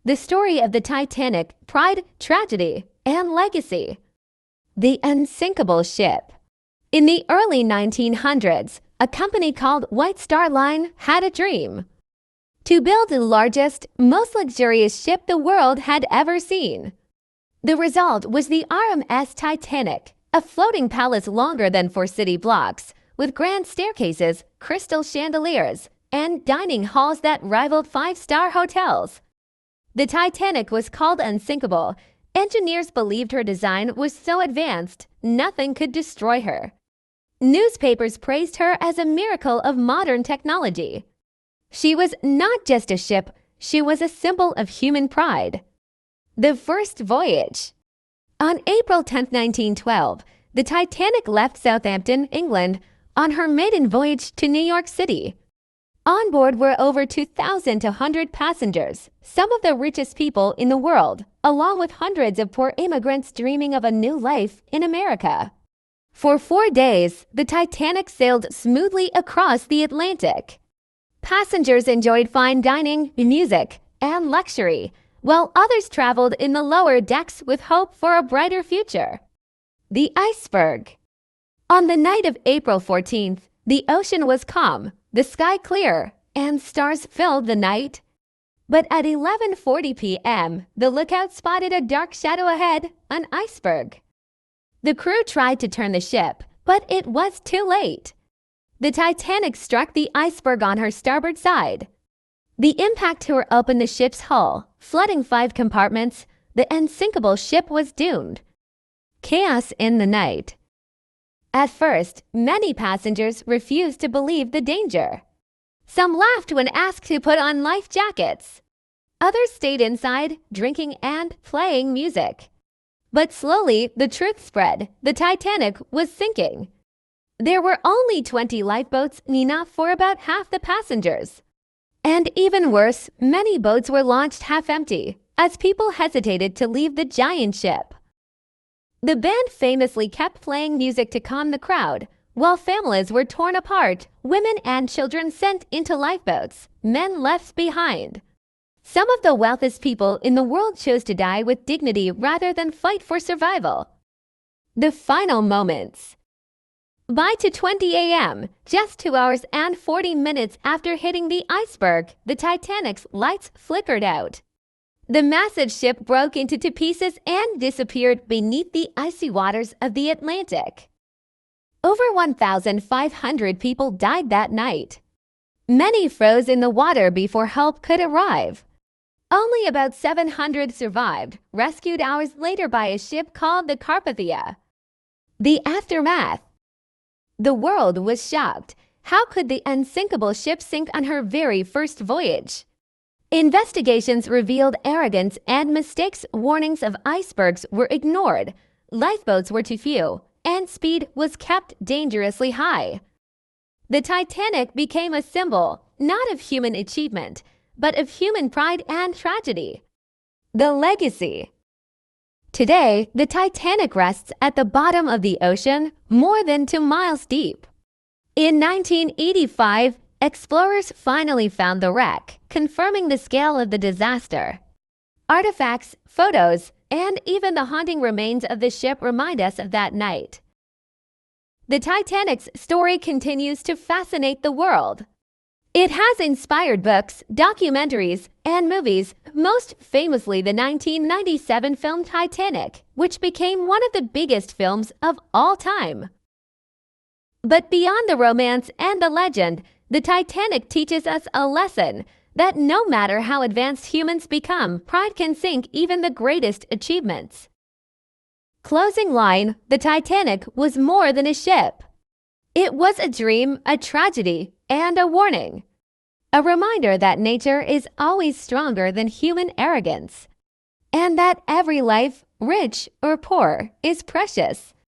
The story of the Titanic, pride, tragedy, and legacy. The unsinkable ship. In the early 1900s, a company called White Star Line had a dream: to build the largest, most luxurious ship the world had ever seen. The result was the RMS Titanic, a floating palace longer than 4 city blocks, with grand staircases, crystal chandeliers, and dining halls that rivaled 5-star hotels. The Titanic was called unsinkable. Engineers believed her design was so advanced, nothing could destroy her. Newspapers praised her as a miracle of modern technology. She was not just a ship, she was a symbol of human pride. The first voyage. On April 10, 1912, the Titanic left Southampton, England, on her maiden voyage to New York City. On board were over 2,200 passengers, some of the richest people in the world, along with hundreds of poor immigrants dreaming of a new life in America. For 4 days, the Titanic sailed smoothly across the Atlantic. Passengers enjoyed fine dining, music, and luxury, while others traveled in the lower decks with hope for a brighter future. The iceberg. On the night of April 14th, the ocean was calm, the sky clear, and stars filled the night. But at 11:40 p.m., the lookout spotted a dark shadow ahead, an iceberg. The crew tried to turn the ship, but it was too late. The Titanic struck the iceberg on her starboard side. The impact tore open the ship's hull, flooding 5 compartments. The unsinkable ship was doomed. Chaos in the night. At first, many passengers refused to believe the danger. Some laughed when asked to put on life jackets. Others stayed inside, drinking and playing music. But slowly, the truth spread. The Titanic was sinking. There were only 20 lifeboats, enough for about half the passengers. And even worse, many boats were launched half empty, as people hesitated to leave the giant ship. The band famously kept playing music to calm the crowd, while families were torn apart, women and children sent into lifeboats, men left behind. Some of the wealthiest people in the world chose to die with dignity rather than fight for survival. The final moments. By 2:20 a.m., just 2 hours and 40 minutes after hitting the iceberg, the Titanic's lights flickered out. The massive ship broke into 2 pieces and disappeared beneath the icy waters of the Atlantic. Over 1,500 people died that night. Many froze in the water before help could arrive. Only about 700 survived, rescued hours later by a ship called the Carpathia. The aftermath. The world was shocked. How could the unsinkable ship sink on her very first voyage? Investigations revealed arrogance and mistakes. Warnings of icebergs were ignored, lifeboats were too few, and speed was kept dangerously high. The Titanic became a symbol, not of human achievement, but of human pride and tragedy. The legacy. Today, the Titanic rests at the bottom of the ocean, more than 2 miles deep. In 1985, explorers finally found the wreck, confirming the scale of the disaster. Artifacts, photos, and even the haunting remains of the ship remind us of that night. The Titanic's story continues to fascinate the world. It has inspired books, documentaries, and movies, most famously the 1997 film Titanic, which became one of the biggest films of all time. But beyond the romance and the legend, the Titanic teaches us a lesson that no matter how advanced humans become, pride can sink even the greatest achievements. Closing line: the Titanic was more than a ship. It was a dream, a tragedy, and a warning. A reminder that nature is always stronger than human arrogance, and that every life, rich or poor, is precious.